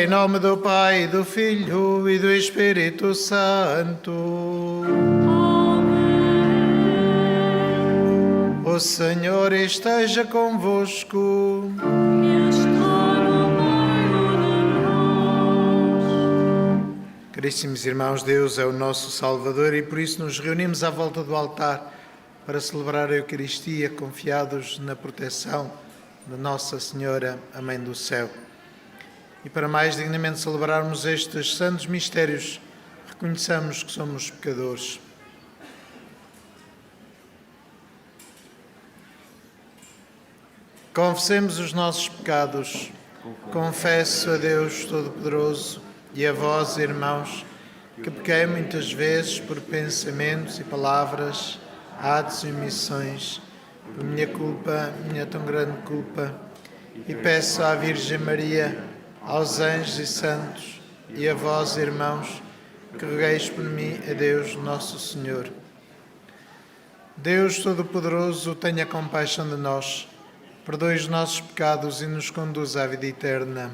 nome do Pai, do Filho e do Espírito Santo. Amém. O Senhor esteja convosco. Caríssimos irmãos, Deus é o nosso Salvador e por isso nos reunimos à volta do altar para celebrar a Eucaristia, confiados na proteção de Nossa Senhora, a Mãe do Céu. E para mais dignamente celebrarmos estes santos mistérios, reconheçamos que somos pecadores. Confessemos os nossos pecados. Confesso a Deus Todo-Poderoso e a vós, irmãos, que pequei muitas vezes por pensamentos e palavras, atos e omissões, por minha culpa, minha tão grande culpa, e peço à Virgem Maria, aos anjos e santos, e a vós, irmãos, que rogueis por mim a Deus Nosso Senhor. Deus Todo-Poderoso, tenha compaixão de nós, perdoe os nossos pecados e nos conduza à vida eterna.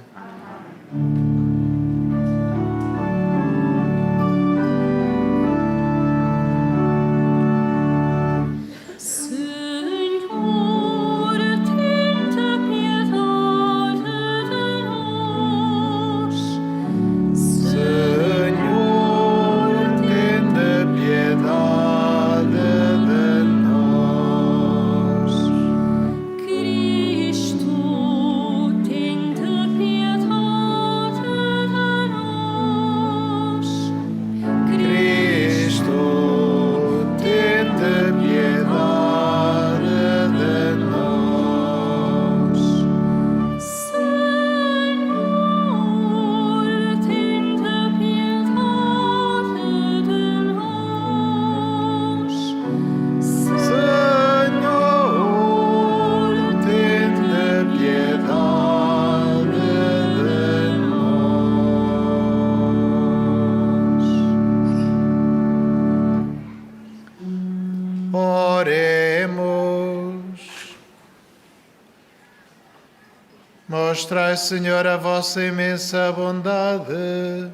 Mostrai, Senhor, a vossa imensa bondade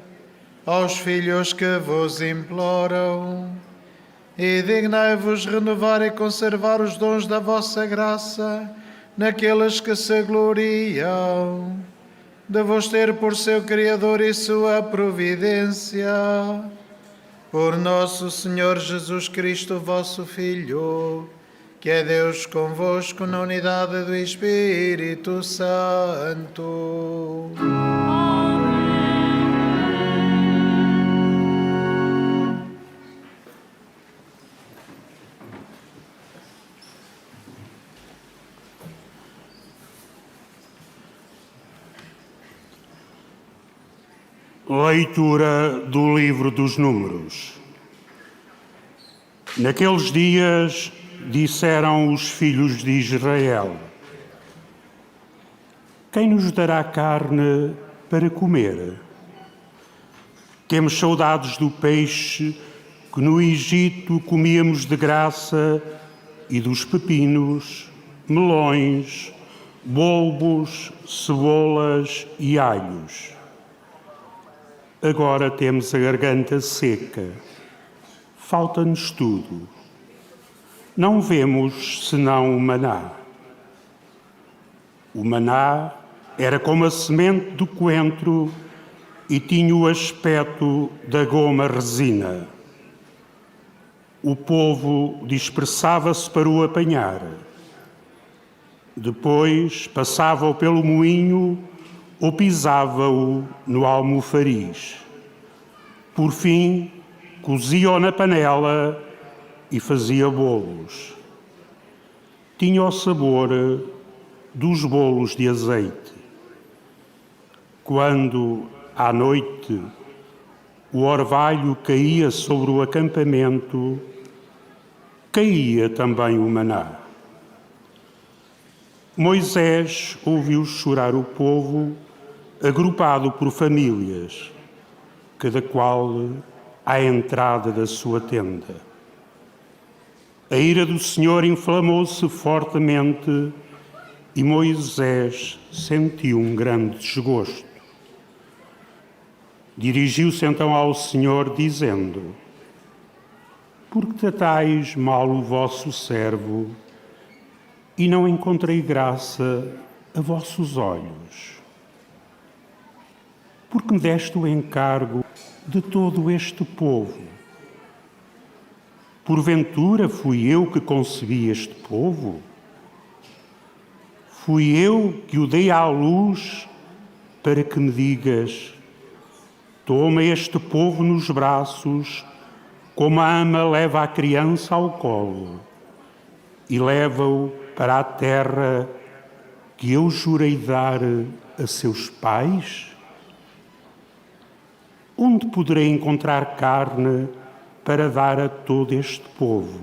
aos filhos que vos imploram e dignai-vos renovar e conservar os dons da vossa graça naqueles que se gloriam de vos ter por seu Criador e sua providência. Por nosso Senhor Jesus Cristo, vosso Filho, que é Deus convosco na unidade do Espírito Santo. Leitura do Livro dos Números. Naqueles dias disseram os filhos de Israel: quem nos dará carne para comer? Temos saudades do peixe que no Egito comíamos de graça e dos pepinos, melões, bolbos, cebolas e alhos. Agora temos a garganta seca, falta-nos tudo. Não vemos senão o maná. O maná era como a semente do coentro e tinha o aspecto da goma resina. O povo dispersava-se para o apanhar. Depois passava-o pelo moinho ou pisava-o no almofariz. Por fim, cozia-o na panela e fazia bolos. Tinha o sabor dos bolos de azeite. Quando, à noite, o orvalho caía sobre o acampamento, caía também o maná. Moisés ouviu chorar o povo, agrupado por famílias, cada qual à entrada da sua tenda. A ira do Senhor inflamou-se fortemente e Moisés sentiu um grande desgosto. Dirigiu-se então ao Senhor, dizendo: Por que tratais mal o vosso servo e não encontrei graça a vossos olhos? Porque me deste o encargo de todo este povo? Porventura fui eu que concebi este povo? Fui eu que o dei à luz para que me digas: toma este povo nos braços, como a ama leva a criança ao colo, e leva-o para a terra que eu jurei dar a seus pais? Onde poderei encontrar carne para dar a todo este povo,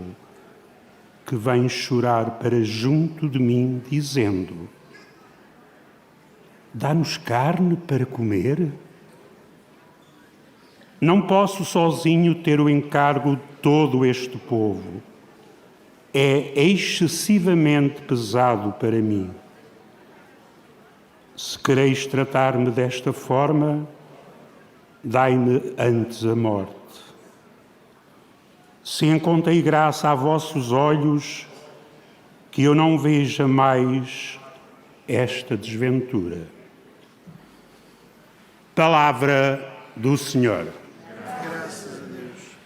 que vem chorar para junto de mim, dizendo: dá-nos carne para comer? Não posso sozinho ter o encargo de todo este povo. É excessivamente pesado para mim. Se quereis tratar-me desta forma, dai-me antes a morte. Se encontrei graça a vossos olhos, que eu não veja mais esta desventura. Palavra do Senhor. Graças a Deus.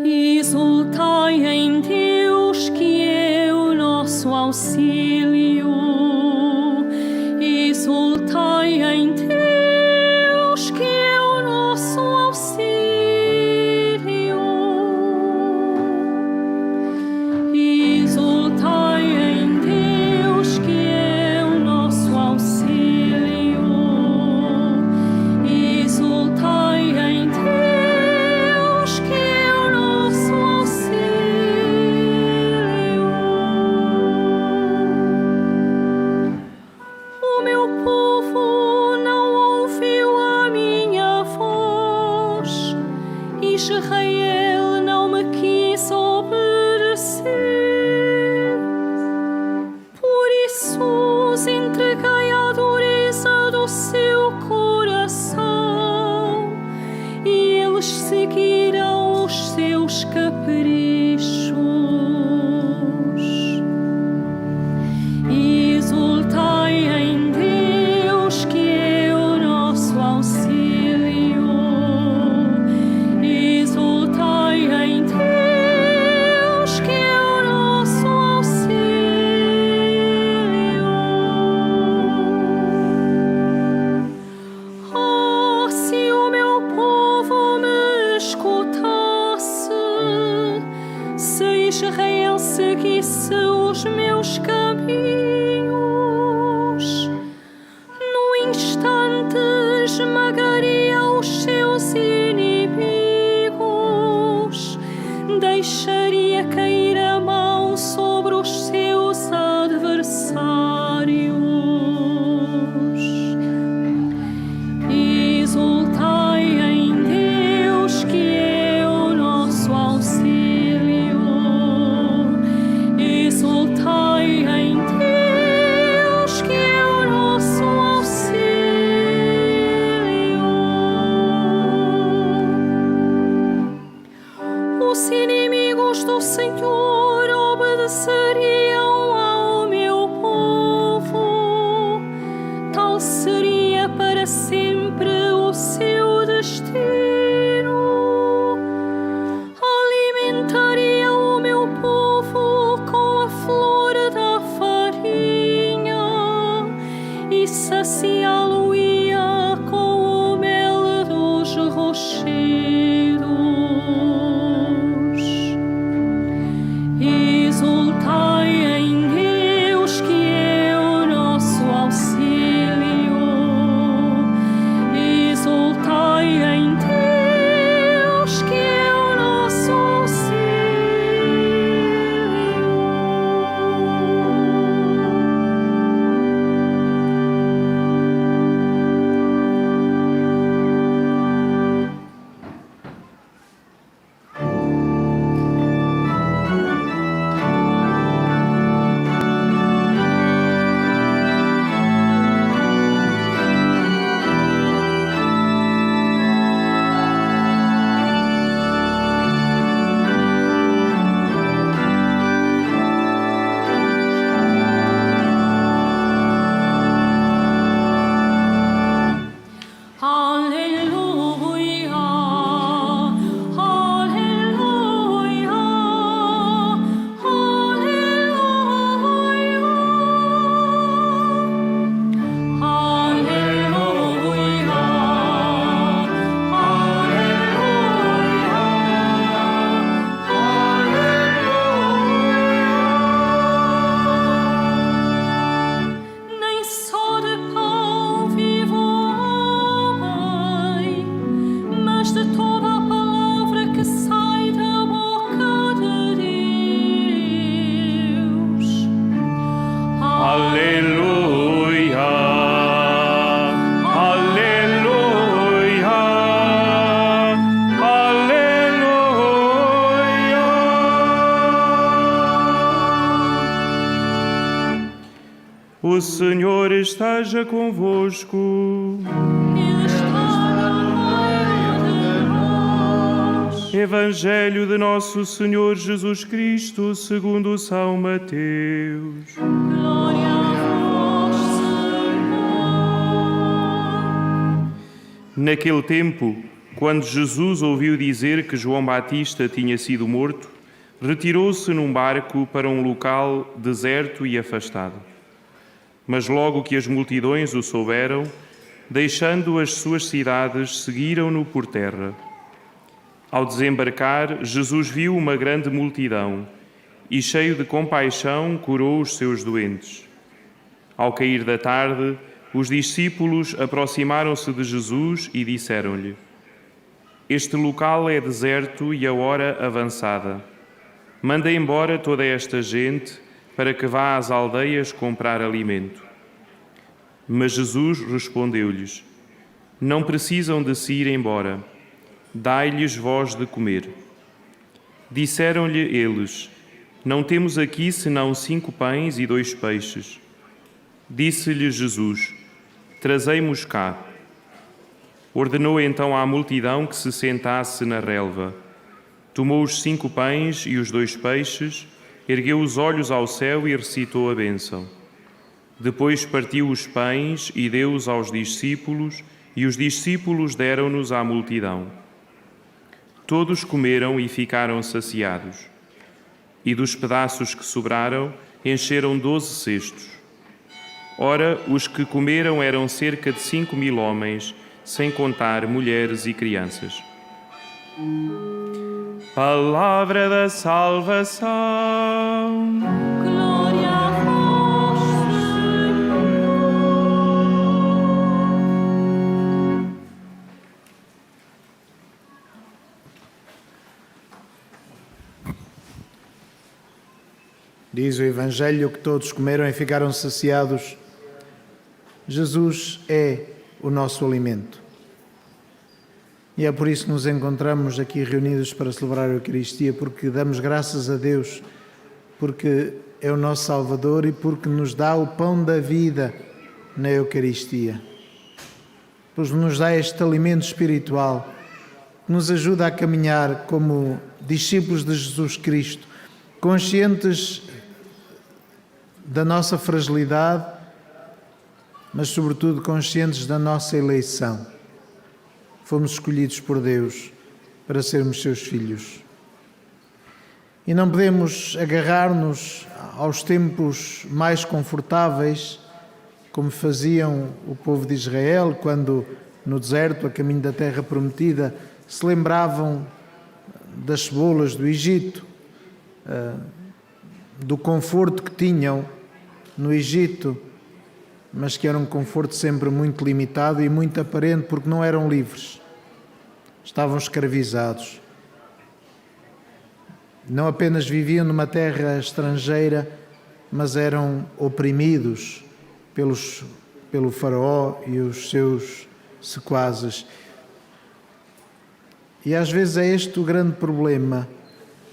Exultai em Deus, que é o nosso auxílio. Exultai em Deus, que é o nosso auxílio. Exultai em Deus, que é o nosso auxílio. Exultai em Deus, que é o nosso auxílio. O meu povo não ouviu a minha voz, Israel não me quis obedecer. Por isso os entreguei à dureza do seu coração, e eles seguiram os seus caprichos. Exultai em Deus, que é o nosso auxílio. Exultai em Deus, que é o nosso auxílio. Oh, se o meu povo me escutasse, se Israel seguisse os meus caminhos, no instante esmagaria os seus inimigos, deixaria cair a mão sobre os seus adversários. Exultai em Deus, que é o nosso auxílio. Exultai em Deus, que é o nosso auxílio. Os inimigos do Senhor obedeceriam ao meu povo, tal seria para sempre o seu destino. Alimentaria o meu povo com a flor da farinha e saciá-lo-ia com o mel dos rochedos. Exultai O Senhor esteja convosco. Ele está no meio de nós. Evangelho de Nosso Senhor Jesus Cristo, segundo São Mateus. Glória a vós, Senhor. Naquele tempo, quando Jesus ouviu dizer que João Batista tinha sido morto, retirou-se num barco para um local deserto e afastado. Mas logo que as multidões o souberam, deixando as suas cidades, seguiram-no por terra. Ao desembarcar, Jesus viu uma grande multidão e, cheio de compaixão, curou os seus doentes. Ao cair da tarde, os discípulos aproximaram-se de Jesus e disseram-lhe: Este local é deserto e a hora avançada. Manda embora toda esta gente para que vá às aldeias comprar alimento. Mas Jesus respondeu-lhes: Não precisam de se ir embora. Dai-lhes vós de comer. Disseram-lhe eles: Não temos aqui senão 5 pães e 2 peixes. Disse-lhe Jesus: Trazei-mos cá. Ordenou então à multidão que se sentasse na relva. Tomou os 5 pães e os 2 peixes, ergueu os olhos ao céu e recitou a bênção. Depois partiu os pães e deu-os aos discípulos, e os discípulos deram-nos à multidão. Todos comeram e ficaram saciados. E dos pedaços que sobraram, encheram 12 cestos. Ora, os que comeram eram cerca de 5.000 homens, sem contar mulheres e crianças. Palavra da salvação. Glória a vós, Senhor. Diz o Evangelho que todos comeram e ficaram saciados. Jesus é o nosso alimento. E é por isso que nos encontramos aqui reunidos para celebrar a Eucaristia, porque damos graças a Deus, porque é o nosso Salvador e porque nos dá o pão da vida na Eucaristia. Pois nos dá este alimento espiritual que nos ajuda a caminhar como discípulos de Jesus Cristo, conscientes da nossa fragilidade, mas sobretudo conscientes da nossa eleição. Fomos escolhidos por Deus para sermos seus filhos. E não podemos agarrar-nos aos tempos mais confortáveis, como faziam o povo de Israel, quando no deserto, a caminho da terra prometida, se lembravam das cebolas do Egito, do conforto que tinham no Egito, mas que era um conforto sempre muito limitado e muito aparente, porque não eram livres. Estavam escravizados. Não apenas viviam numa terra estrangeira, mas eram oprimidos pelo faraó e os seus sequazes. E às vezes é este o grande problema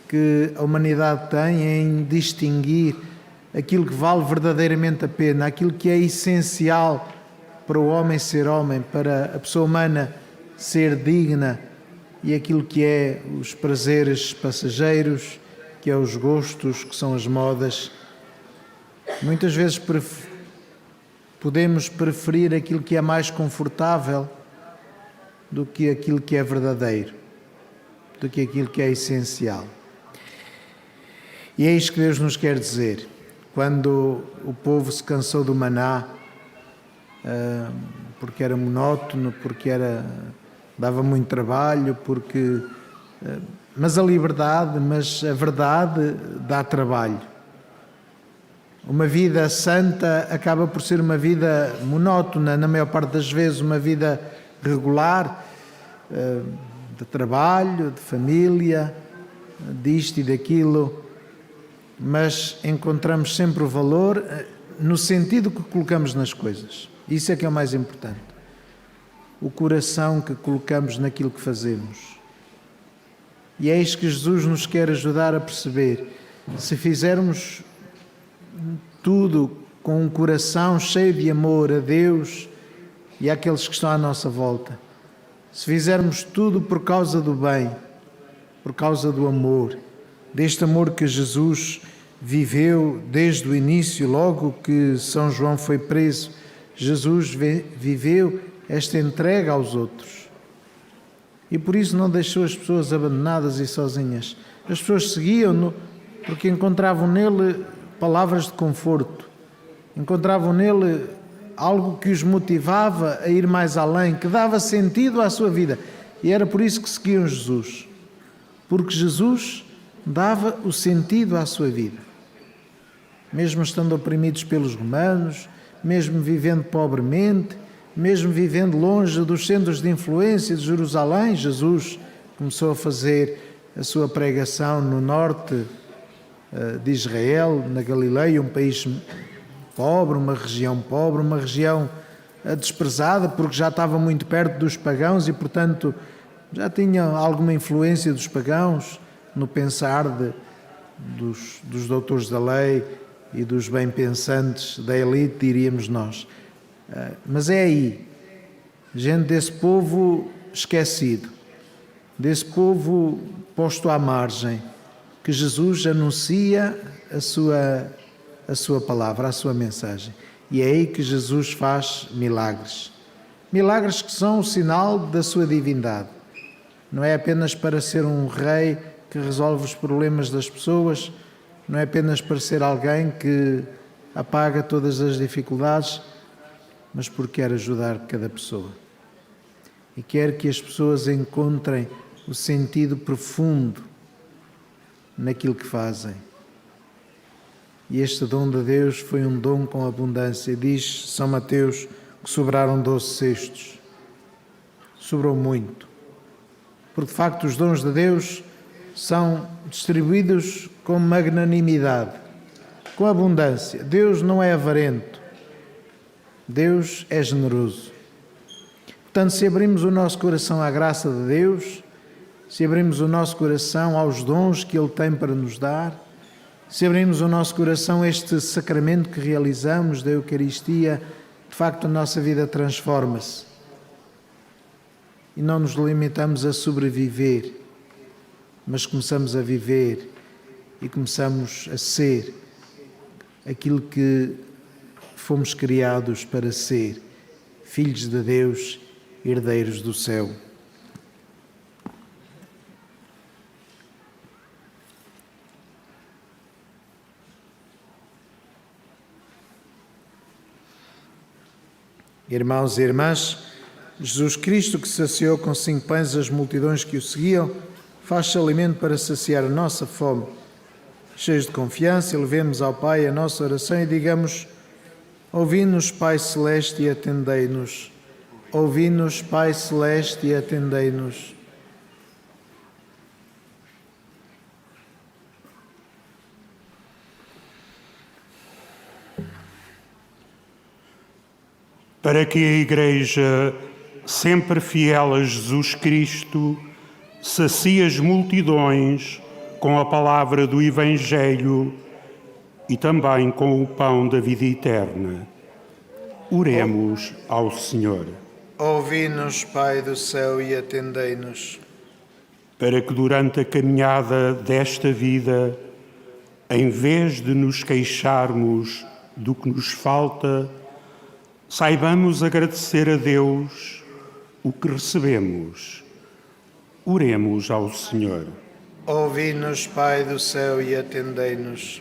que a humanidade tem em distinguir aquilo que vale verdadeiramente a pena, aquilo que é essencial para o homem ser homem, para a pessoa humana ser digna, e aquilo que é os prazeres passageiros, que é os gostos, que são as modas. Muitas vezes podemos preferir aquilo que é mais confortável do que aquilo que é verdadeiro, do que aquilo que é essencial. E é isto que Deus nos quer dizer. Quando o povo se cansou do maná, porque era monótono, porque dava muito trabalho, mas a verdade dá trabalho. Uma vida santa acaba por ser uma vida monótona, na maior parte das vezes uma vida regular, de trabalho, de família, disto e daquilo, mas encontramos sempre o valor no sentido que colocamos nas coisas. Isso é que é o mais importante. O coração que colocamos naquilo que fazemos. E é isto que Jesus nos quer ajudar a perceber. Se fizermos tudo com um coração cheio de amor a Deus e àqueles que estão à nossa volta. Se fizermos tudo por causa do bem, por causa do amor, deste amor que Jesus viveu desde o início, logo que São João foi preso, Jesus viveu esta entrega aos outros. E por isso não deixou as pessoas abandonadas e sozinhas. As pessoas seguiam-no porque encontravam nele palavras de conforto, encontravam nele algo que os motivava a ir mais além, que dava sentido à sua vida. E era por isso que seguiam Jesus, porque Jesus dava o sentido à sua vida. Mesmo estando oprimidos pelos romanos, mesmo vivendo pobremente, mesmo vivendo longe dos centros de influência de Jerusalém, Jesus começou a fazer a sua pregação no norte de Israel, na Galileia, um país pobre, uma região desprezada, porque já estava muito perto dos pagãos e, portanto, já tinha alguma influência dos pagãos no pensar dos doutores da lei e dos bem-pensantes da elite, diríamos nós. Mas é aí, gente desse povo esquecido, desse povo posto à margem, que Jesus anuncia a sua palavra, a sua mensagem. E é aí que Jesus faz milagres. Milagres que são o sinal da sua divindade. Não é apenas para ser um rei que resolve os problemas das pessoas, não é apenas para ser alguém que apaga todas as dificuldades, mas porque quer ajudar cada pessoa. E quer que as pessoas encontrem o sentido profundo naquilo que fazem. E este dom de Deus foi um dom com abundância. Diz São Mateus que sobraram 12 cestos. Sobrou muito. Porque de facto os dons de Deus são distribuídos com magnanimidade, com abundância. Deus não é avarento. Deus é generoso. Portanto, se abrimos o nosso coração à graça de Deus, se abrimos o nosso coração aos dons que Ele tem para nos dar, se abrimos o nosso coração a este sacramento que realizamos da Eucaristia, de facto a nossa vida transforma-se. E não nos limitamos a sobreviver, mas começamos a viver e começamos a ser aquilo que fomos criados para ser, filhos de Deus, herdeiros do céu. Irmãos e irmãs, Jesus Cristo, que saciou com 5 pães as multidões que o seguiam, faz-se alimento para saciar a nossa fome. Cheios de confiança, levemos ao Pai a nossa oração e digamos: ouvi-nos, Pai Celeste, e atendei-nos. Ouvi-nos, Pai Celeste, e atendei-nos. Para que a Igreja, sempre fiel a Jesus Cristo, sacie as multidões com a palavra do Evangelho e também com o pão da vida eterna. Oremos ao Senhor. Ouvi-nos, Pai do céu, e atendei-nos. Para que durante a caminhada desta vida, em vez de nos queixarmos do que nos falta, saibamos agradecer a Deus o que recebemos. Oremos ao Senhor. Ouvi-nos, Pai do céu, e atendei-nos.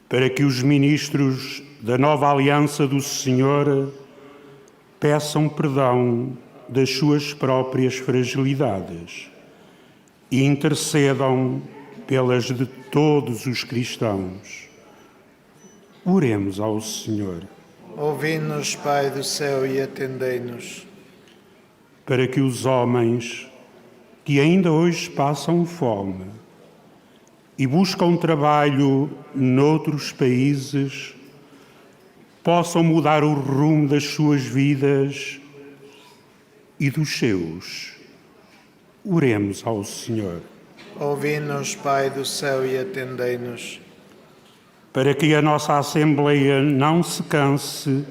Para que os ministros da nova aliança do Senhor peçam perdão das suas próprias fragilidades e intercedam pelas de todos os cristãos. Oremos ao Senhor. Ouvi-nos, Pai do céu, e atendei-nos. Para que os homens que ainda hoje passam fome e buscam trabalho noutros países possam mudar o rumo das suas vidas e dos seus. Oremos ao Senhor. Ouvi-nos, Pai do céu, e atendei-nos. para que a nossa Assembleia não se canse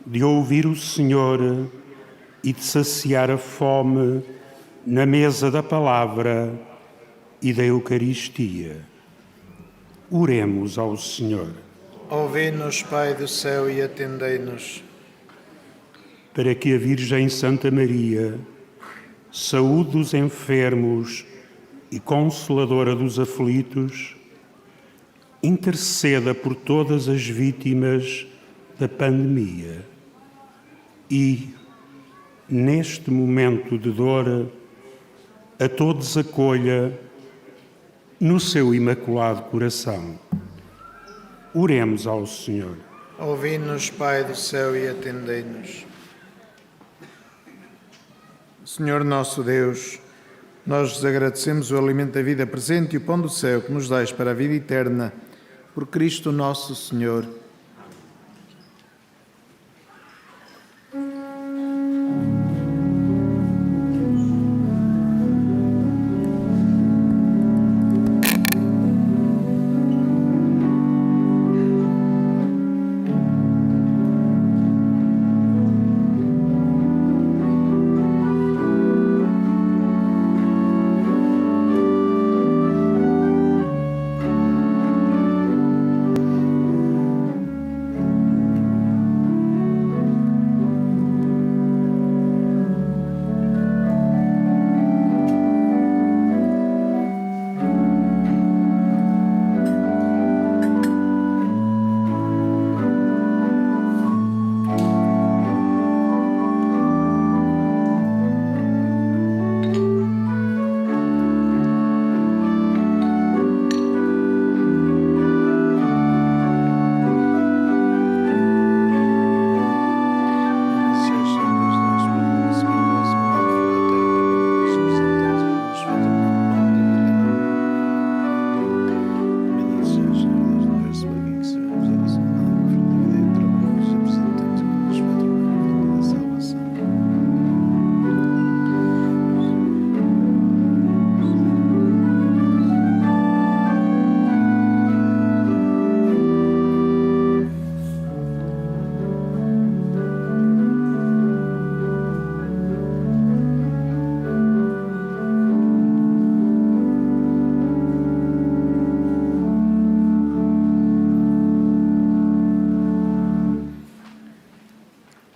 de ouvir o Senhor e de saciar a fome na mesa da palavra e da Eucaristia. Oremos ao Senhor. Ouvi-nos, Pai do céu, e atendei-nos. Para que a Virgem Santa Maria, saúde dos enfermos e consoladora dos aflitos, interceda por todas as vítimas da pandemia e, neste momento de dor, a todos acolha no seu imaculado coração. Oremos ao Senhor. Ouvi-nos, Pai do céu, e atendei-nos. Senhor nosso Deus, nós vos agradecemos o alimento da vida presente e o pão do céu que nos dais para a vida eterna, por Cristo nosso Senhor.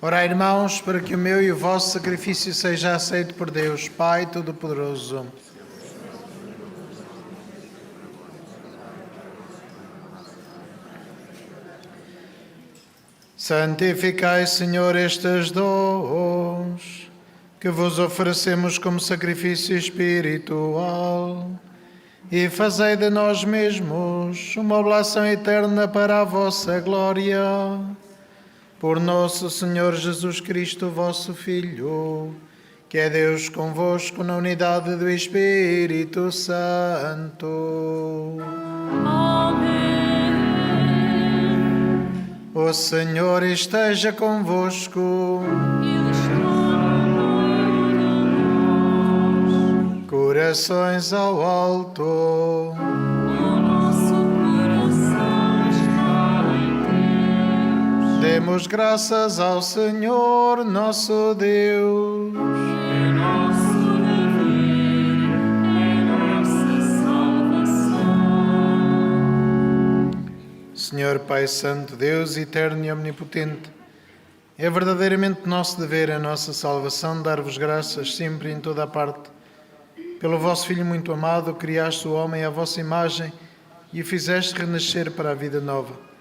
Orai, irmãos, para que o meu e o vosso sacrifício seja aceito por Deus, Pai Todo-Poderoso. Santificai, Senhor, estes dons que vos oferecemos como sacrifício espiritual e fazei de nós mesmos uma oblação eterna para a vossa glória. Por nosso Senhor Jesus Cristo, vosso Filho, que é Deus convosco na unidade do Espírito Santo. Amém. O Senhor esteja convosco. Ele está no meio de nós. Corações ao alto. O nosso coração está em Deus. Demos graças ao Senhor, nosso Deus. É nosso dever, é nossa salvação. Senhor Pai Santo, Deus eterno e omnipotente, é verdadeiramente nosso dever, a nossa salvação, dar-vos graças sempre e em toda a parte. Pelo vosso Filho muito amado, criaste o homem à vossa imagem e o fizeste renascer para a vida nova.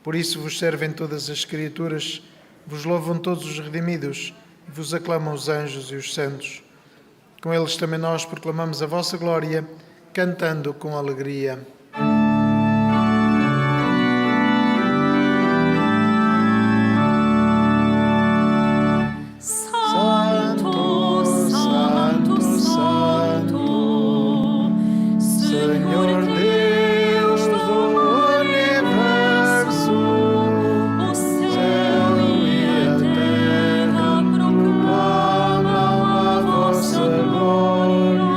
Por isso vos servem todas as criaturas, vos louvam todos os redimidos e vos aclamam os anjos e os santos. Com eles também nós proclamamos a vossa glória, cantando com alegria. Santo, Santo, Santo, Senhor Deus do universo, o céu e a terra proclamam a vossa glória.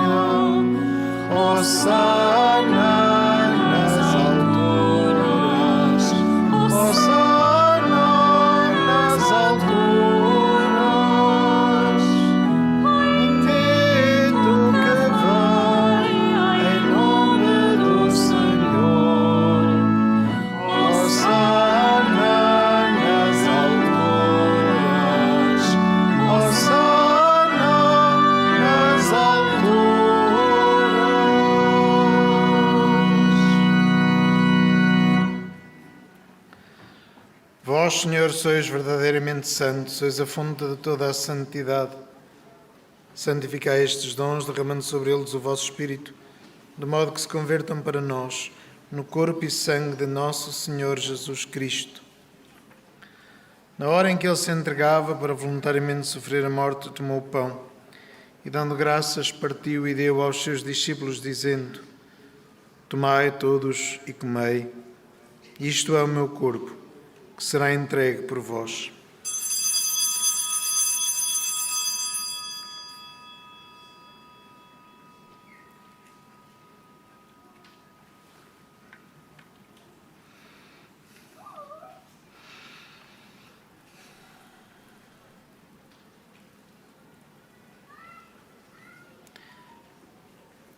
Hosana nas alturas. Vós, Senhor, sois verdadeiramente santo, sois a fonte de toda a santidade. Santificai estes dons, derramando sobre eles o vosso Espírito, de modo que se convertam para nós no corpo e sangue de nosso Senhor Jesus Cristo. Na hora em que ele se entregava para voluntariamente sofrer a morte, tomou o pão e, dando graças, partiu e deu aos seus discípulos, dizendo: Tomai todos e comei, isto é o meu corpo, que será entregue por vós.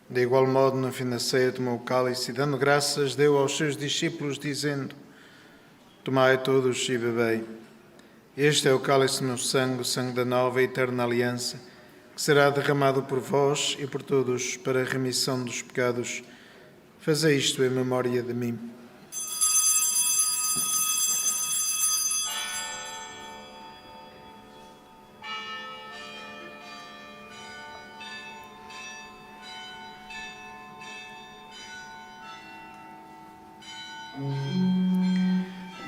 De igual modo, no fim da ceia, tomou o cálice e, dando graças, deu aos seus discípulos, dizendo: Tomai todos e bebei. Este é o cálice do meu sangue, o sangue da nova e eterna aliança, que será derramado por vós e por todos para a remissão dos pecados. Fazei isto em memória de mim.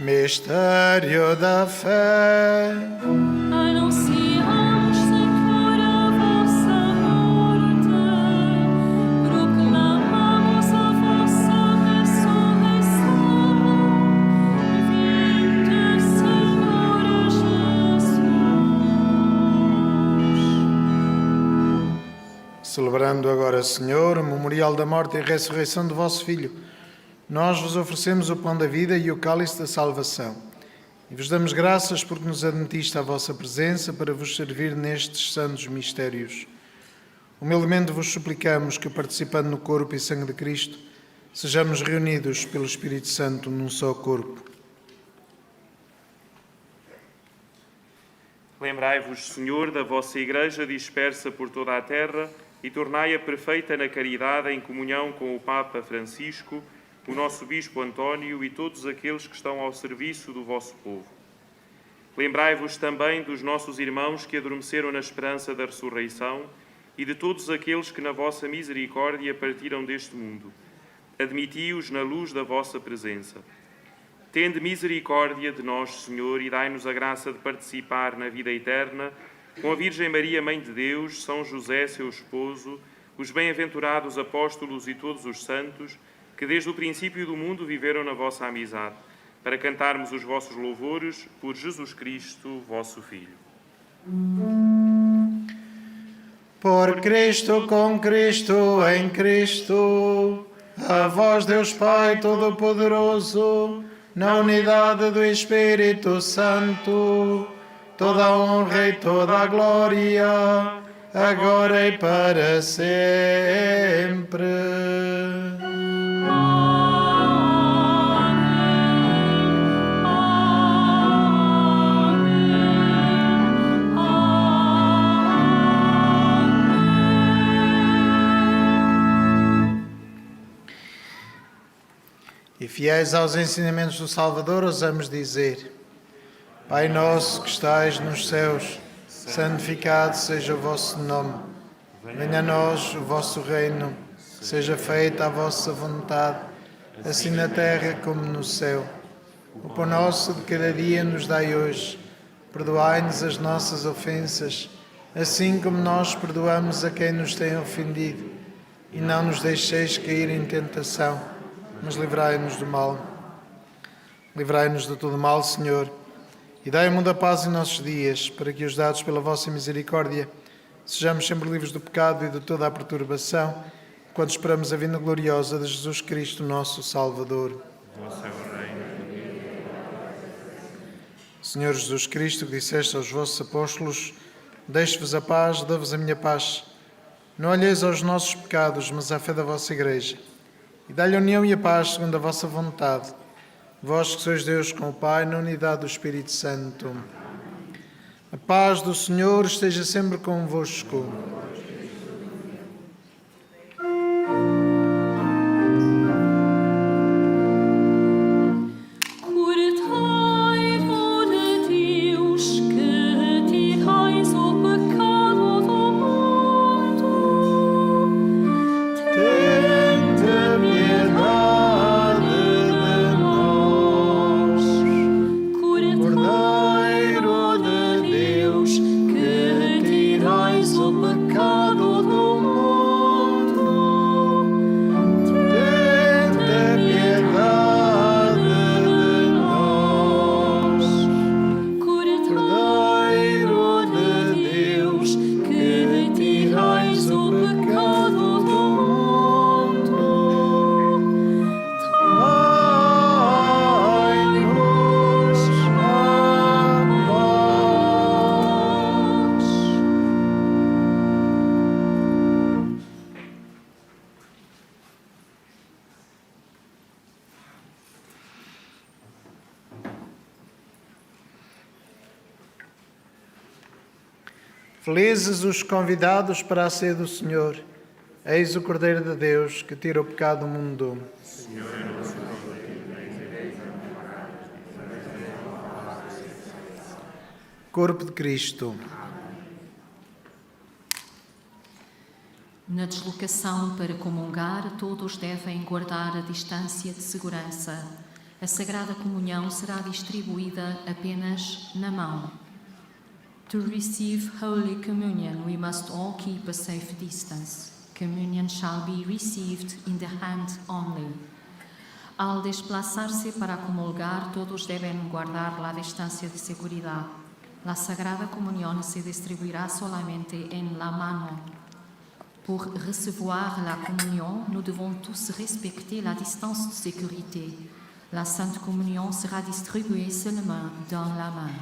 Mistério da fé. Anunciamos, Senhor, a vossa morte, proclamamos a vossa ressurreição. Vinde, Senhor Jesus. Celebrando agora, Senhor, o memorial da morte e ressurreição do vosso Filho, nós vos oferecemos o pão da vida e o cálice da salvação. E vos damos graças porque nos admitiste à vossa presença para vos servir nestes santos mistérios. Humildemente vos suplicamos que, participando no corpo e sangue de Cristo, sejamos reunidos pelo Espírito Santo num só corpo. Lembrai-vos, Senhor, da vossa Igreja dispersa por toda a terra e tornai-a perfeita na caridade em comunhão com o Papa Francisco, o nosso Bispo António e todos aqueles que estão ao serviço do vosso povo. Lembrai-vos também dos nossos irmãos que adormeceram na esperança da ressurreição e de todos aqueles que na vossa misericórdia partiram deste mundo. Admiti-os na luz da vossa presença. Tende misericórdia de nós, Senhor, e dai-nos a graça de participar na vida eterna com a Virgem Maria, Mãe de Deus, São José, seu esposo, os bem-aventurados apóstolos e todos os santos, que desde o princípio do mundo viveram na vossa amizade, para cantarmos os vossos louvores por Jesus Cristo, vosso Filho. Por Cristo, com Cristo, em Cristo, a vós, Deus Pai Todo-Poderoso, na unidade do Espírito Santo, toda a honra e toda a glória, agora e para sempre. E fiéis aos ensinamentos do Salvador, ousamos dizer: Pai nosso que estais nos céus, santificado seja o vosso nome. Venha a nós o vosso reino, seja feita a vossa vontade, assim na terra como no céu. O pão nosso de cada dia nos dai hoje. Perdoai-nos as nossas ofensas, assim como nós perdoamos a quem nos tem ofendido. E não nos deixeis cair em tentação, mas livrai-nos do mal. Livrai-nos de todo mal, Senhor, e dai muita paz em nossos dias, para que, ajudados pela vossa misericórdia, sejamos sempre livres do pecado e de toda a perturbação, enquanto esperamos a vinda gloriosa de Jesus Cristo, nosso Salvador. Senhor Jesus Cristo, que disseste aos vossos apóstolos: Deixo-vos a paz, dou-vos a minha paz. Não olheis aos nossos pecados, mas à fé da vossa Igreja. E dá-lhe a união e a paz segundo a vossa vontade. Vós que sois Deus com o Pai, na unidade do Espírito Santo. A paz do Senhor esteja sempre convosco. Curtai Felizes os convidados para a ceia do Senhor. Eis o Cordeiro de Deus que tira o pecado do mundo. Corpo de Cristo. Na deslocação para comungar, todos devem guardar a distância de segurança. A Sagrada Comunhão será distribuída apenas na mão. To receive Holy Communion, we must all keep a safe distance. Communion shall be received in the hand only. Al desplazarse para comulgar, todos deben guardar la distancia de seguridad. La Sagrada Comunión se distribuirá solamente en la mano. Pour recevoir la communion, nous devons tous respecter la distance de sécurité. La Sainte Communion sera distribuée seulement dans la main.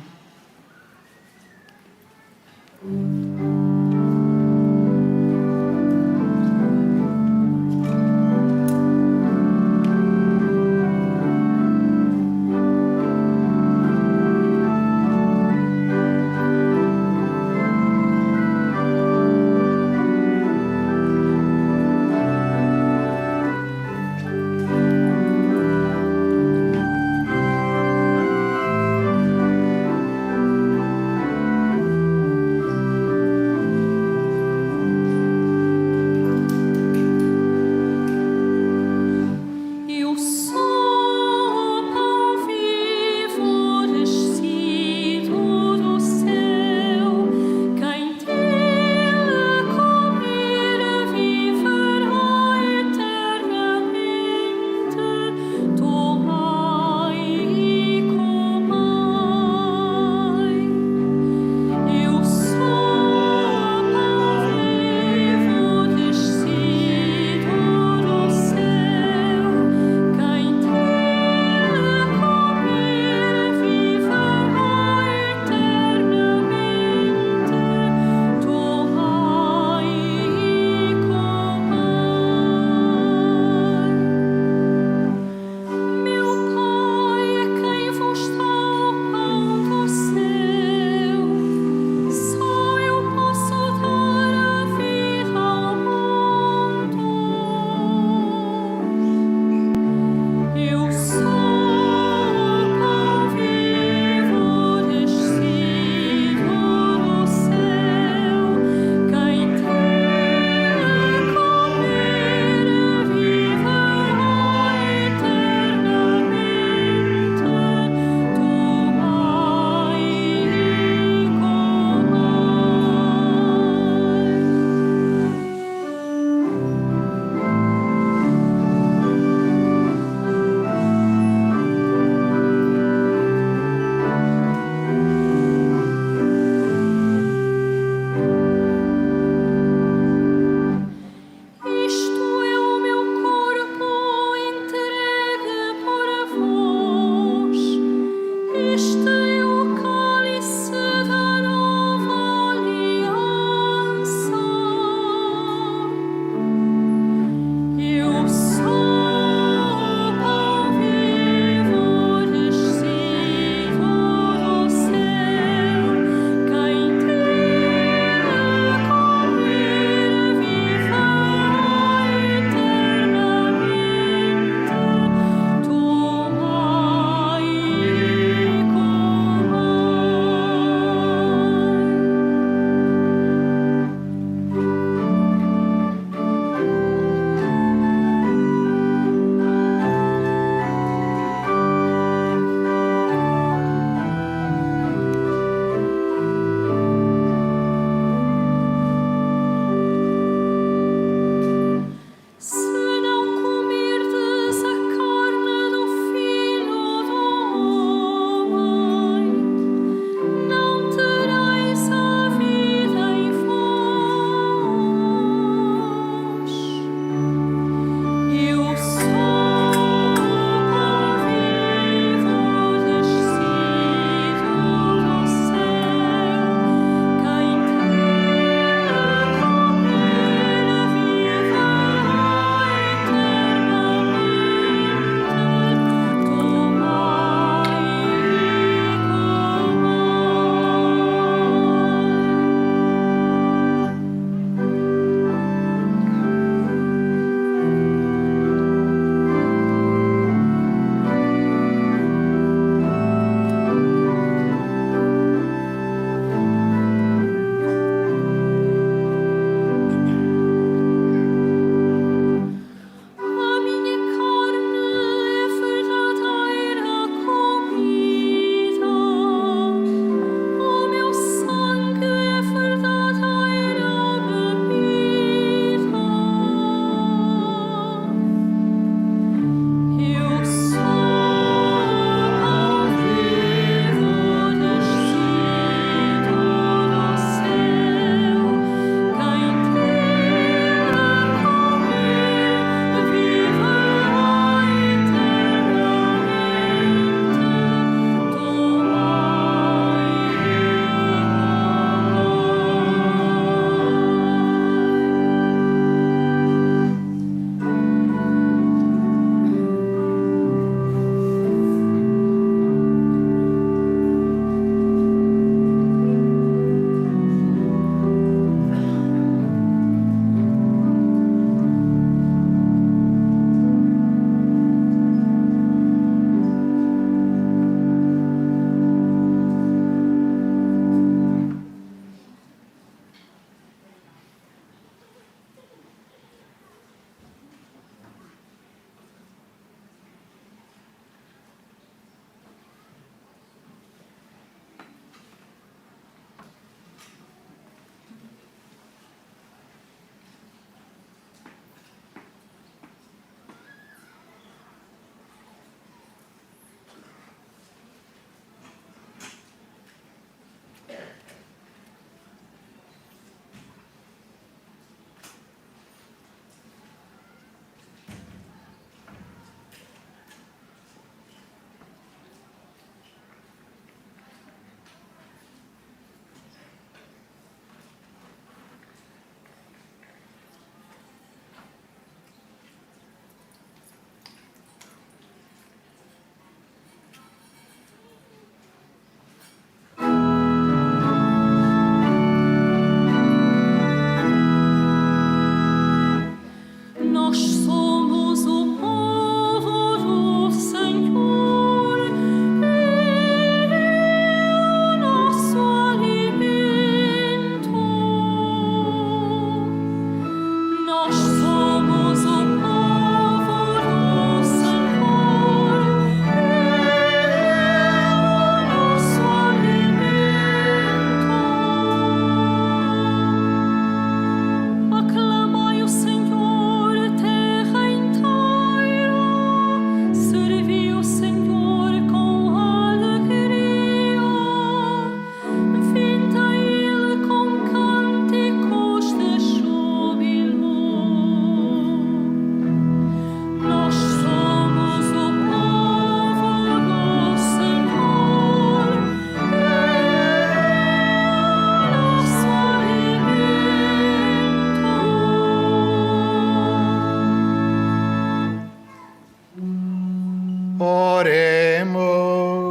Oremos.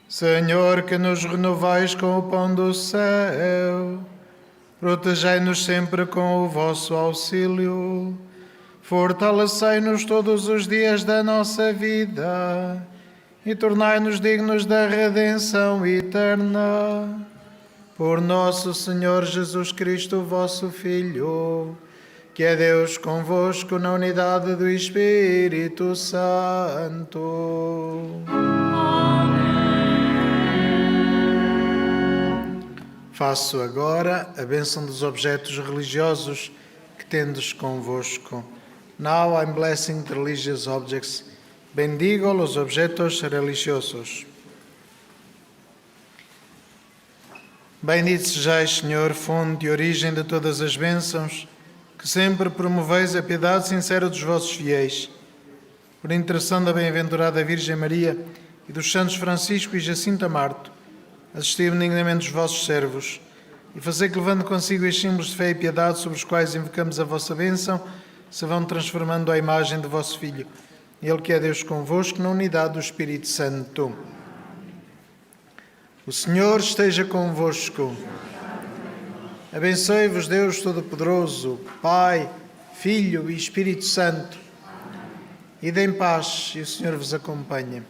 Senhor, que nos renovais com o pão do céu, protegei-nos sempre com o vosso auxílio, fortalecei-nos todos os dias da nossa vida e tornai-nos dignos da redenção eterna. Por nosso Senhor Jesus Cristo, vosso Filho, que é Deus convosco na unidade do Espírito Santo. Faço agora a bênção dos objetos religiosos que tendes convosco. Now I'm blessing the religious objects. Bendigo os objetos religiosos. Bendito sejais, Senhor, fonte e origem de todas as bênçãos, que sempre promoveis a piedade sincera dos vossos fiéis. Por intercessão da bem-aventurada Virgem Maria e dos santos Francisco e Jacinto Marto, assisti benignamente os vossos servos e fazei que, levando consigo os símbolos de fé e piedade sobre os quais invocamos a vossa bênção, se vão transformando à imagem do vosso Filho, Ele que é Deus convosco, na unidade do Espírito Santo. O Senhor esteja convosco. Abençoe-vos Deus Todo-Poderoso, Pai, Filho e Espírito Santo. Ide em paz e o Senhor vos acompanhe.